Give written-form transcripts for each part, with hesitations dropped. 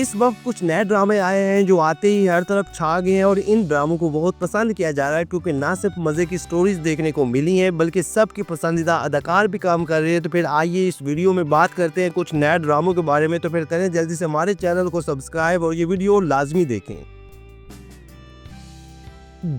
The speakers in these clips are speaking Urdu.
اس وقت کچھ نئے ڈرامے آئے ہیں جو آتے ہی ہر طرف چھا گئے ہیں اور ان ڈراموں کو بہت پسند کیا جا رہا ہے کیونکہ نہ صرف مزے کی سٹوریز دیکھنے کو ملی ہیں بلکہ سب کی پسندیدہ اداکار بھی کام کر رہے ہیں۔ تو پھر آئیے اس ویڈیو میں بات کرتے ہیں کچھ نئے ڈراموں کے بارے میں۔ تو پھر کریں جلدی سے ہمارے چینل کو سبسکرائب اور یہ ویڈیو لازمی دیکھیں۔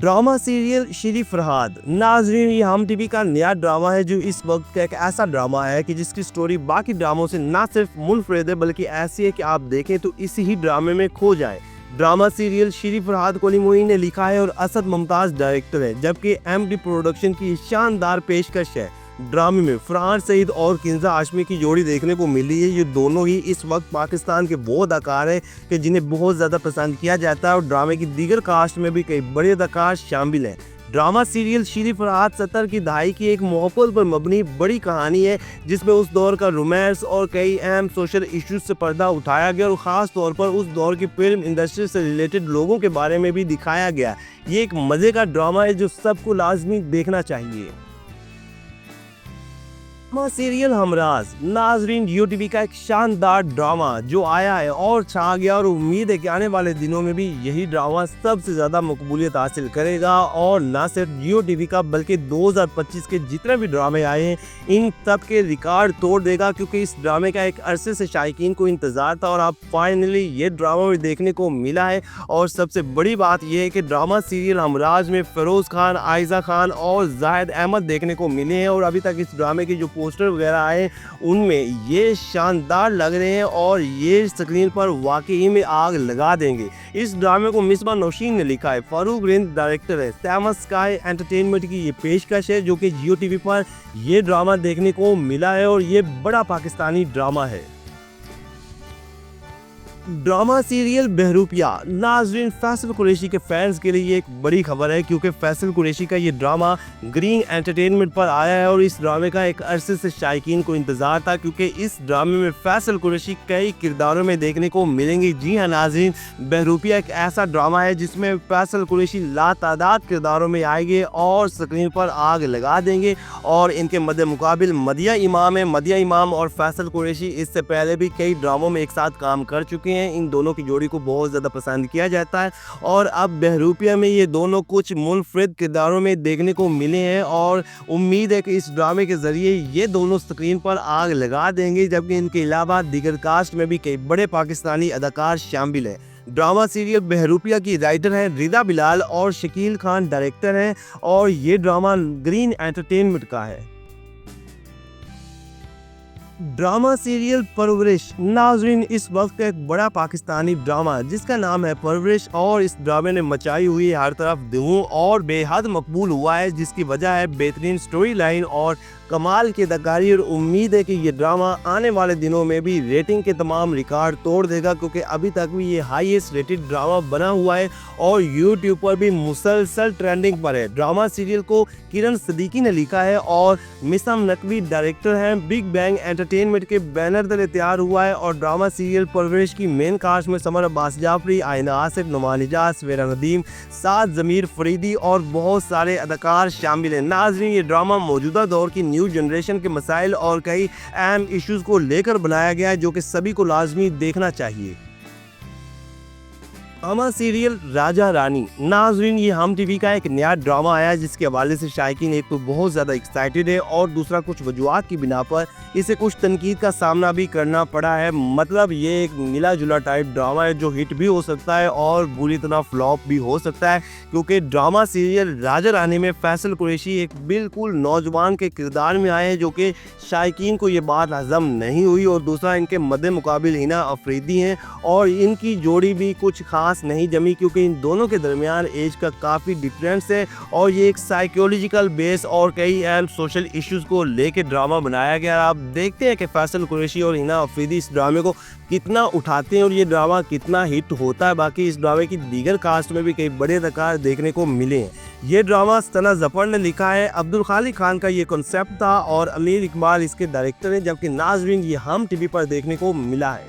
ڈرامہ سیریل شری فرہاد۔ ناظرین، یہ ہم ٹی وی کا نیا ڈرامہ ہے جو اس وقت کا ایک ایسا ڈرامہ ہے کہ جس کی سٹوری باقی ڈراموں سے نہ صرف منفرد ہے بلکہ ایسی ہے کہ آپ دیکھیں تو اسی ہی ڈرامے میں کھو جائیں۔ ڈرامہ سیریل شری فرہاد کولی معین نے لکھا ہے اور اسد ممتاز ڈائریکٹر ہے، جبکہ ایم ڈی پروڈکشن کی شاندار پیشکش ہے۔ ڈرامے میں فرحان سعید اور کنزہ ہاشمی کی جوڑی دیکھنے کو ملی ہے۔ یہ دونوں ہی اس وقت پاکستان کے وہ اداکار ہیں کہ جنہیں بہت زیادہ پسند کیا جاتا ہے اور ڈرامے کی دیگر کاسٹ میں بھی کئی بڑے اداکار شامل ہیں۔ ڈرامہ سیریل شری فرہاد 70 کی دہائی کی ایک محبت پر مبنی بڑی کہانی ہے جس میں اس دور کا رومانس اور کئی اہم سوشل ایشوز سے پردہ اٹھایا گیا اور خاص طور پر اس دور کی فلم انڈسٹری سے ریلیٹڈ لوگوں کے بارے میں بھی دکھایا گیا۔ یہ ایک مزے کا ڈرامہ ہے جو سب کو لازمی دیکھنا چاہیے۔ سیریل ہمراز۔ ناظرین، جیو ٹی وی کا ایک شاندار ڈرامہ جو آیا ہے اور چھا گیا اور امید ہے کہ آنے والے دنوں میں بھی یہی ڈرامہ سب سے زیادہ مقبولیت حاصل کرے گا اور نہ صرف جیو ٹی وی کا بلکہ 2025 کے جتنے بھی ڈرامے آئے ہیں ان سب کے ریکارڈ توڑ دے گا، کیونکہ اس ڈرامے کا ایک عرصے سے شائقین کو انتظار تھا اور اب فائنلی یہ ڈرامہ بھی دیکھنے کو ملا ہے۔ اور سب سے بڑی بات یہ ہے کہ ڈرامہ سیریل ہمراز میں فیروز خان، عائزہ خان اور زاہد احمد دیکھنے کو ملے ہیں اور ابھی تک اس ڈرامے کے جو پوسٹر وغیرہ آئے ان میں یہ شاندار لگ رہے ہیں اور یہ اسکرین پر واقعی میں آگ لگا دیں گے۔ اس ڈرامے کو مصباح نوشین نے لکھا ہے، فاروق رند ڈائریکٹر ہے۔ سیما اسکائی انٹرٹینمنٹ کی یہ پیشکش ہے جو کہ جیو ٹی وی پر یہ ڈرامہ دیکھنے کو ملا ہے اور یہ بڑا پاکستانی ڈرامہ ہے۔ Drama serial Behroopia. ناظرین، فیصل قریشی کے فینز کے لیے یہ ایک بڑی خبر ہے کیونکہ فیصل قریشی کا یہ ڈرامہ گرین انٹرٹینمنٹ پر آیا ہے اور اس ڈرامے کا ایک عرصے سے شائقین کو انتظار تھا کیونکہ اس ڈرامے میں فیصل قریشی کئی کرداروں میں دیکھنے کو ملیں گے۔ جی ہاں ناظرین، بہروپیہ ایک ایسا ڈرامہ ہے جس میں فیصل قریشی لاتعداد کرداروں میں آئیں گے اور اسکرین پر آگ لگا دیں گے اور ان کے مد مقابل مدیہ امام ہے۔ مدیہ امام اور فیصل قریشی اس سے پہلے بھی کئی ڈراموں میں ایک ساتھ کام کر چکے ہیں۔ ان دونوں کی جوڑی کو بہت زیادہ پسند کیا جاتا ہے اور اب بہروپیہ میں یہ دونوں کچھ منفرد کرداروں میں دیکھنے کو ملے ہیں اور امید ہے کہ اس ڈرامے کے ذریعے یہ دونوں اسکرین پر آگ لگا دیں گے، جبکہ ان کے علاوہ دیگر کاسٹ میں بھی کئی بڑے پاکستانی اداکار شامل ہیں۔ ڈرامہ سیریل بہروپیہ کی رائٹر ہیں رضا بلال اور شکیل خان ڈائریکٹر ہیں اور یہ ڈرامہ گرین انٹرٹینمنٹ کا ہے۔ ڈرامہ سیریل پرورش۔ ناظرین، اس وقت کا ایک بڑا پاکستانی ڈرامہ جس کا نام ہے پرورش اور اس ڈرامے نے مچائی ہوئی ہر طرف دھوم اور بے حد مقبول ہوا ہے، جس کی وجہ ہے بہترین سٹوری لائن اور کمال کی اداکاری، اور امید ہے کہ یہ ڈرامہ آنے والے دنوں میں بھی ریٹنگ کے تمام ریکارڈ توڑ دے گا کیونکہ ابھی تک بھی یہ ہائیسٹ ریٹڈ ڈرامہ بنا ہوا ہے اور یوٹیوب پر بھی مسلسل ٹرینڈنگ پر ہے۔ ڈرامہ سیریل کو کرن صدیقی نے لکھا ہے اور مسم نقوی ڈائریکٹر ہیں۔ بگ بینگ انٹرٹینمنٹ کے بینر تلے تیار ہوا ہے اور ڈرامہ سیریل پرورش کی مین کاسٹ میں سمر عباس جعفری، آئینہ آصف، نعمان اجاز، سویرا ندیم، سعد ضمیر فریدی اور بہت سارے اداکار شامل ہیں۔ ناظرین، یہ ڈرامہ موجودہ دور کی نیو جنریشن کے مسائل اور کئی اہم ایشوز کو لے کر بنایا گیا ہے جو کہ سبھی کو لازمی دیکھنا چاہیے۔ ڈرامہ سیریل راجہ رانی۔ ناظرین، یہ ہم ٹی وی کا ایک نیا ڈرامہ آیا ہے جس کے حوالے سے شائقین ایک تو بہت زیادہ ایکسائٹڈ ہے اور دوسرا کچھ وجوہات کی بنا پر اسے کچھ تنقید کا سامنا بھی کرنا پڑا ہے۔ مطلب یہ ایک ملا جلا ٹائپ ڈرامہ ہے جو ہٹ بھی ہو سکتا ہے اور بری طرح فلاپ بھی ہو سکتا ہے کیونکہ ڈرامہ سیریل راجہ رانی میں فیصل قریشی ایک بالکل نوجوان کے کردار میں آئے ہیں جو کہ شائقین کو یہ بات ہضم نہیں ہوئی، اور دوسرا ان کے مد مقابل ہینا افریدی ہیں اور ان کی جوڑی بھی کچھ خاص نہیں جمی کیونکہ ان دونوں کے درمیان ایج کا کافی ڈفرینس ہے اور یہ ایک سائیکولوجیکل بیس اور کئی اہم سوشل ایشوز کو لے کے ڈرامہ بنایا گیا۔ آپ دیکھتے ہیں کہ فیصل قریشی اور ہینا افریدی اس ڈرامے کو کتنا اٹھاتے ہیں اور یہ ڈرامہ کتنا ہٹ ہوتا ہے۔ باقی اس ڈرامے کی دیگر کاسٹ میں بھی کئی بڑے اداکار دیکھنے کو ملے ہیں۔ یہ ڈرامہ ثنا ظفر نے لکھا ہے، عبدالخالق خان کا یہ کنسیپٹ تھا اور امیر اقبال اس کے ڈائریکٹر ہیں، جبکہ ناظرین یہ ہم ٹی وی پر دیکھنے کو ملا ہے۔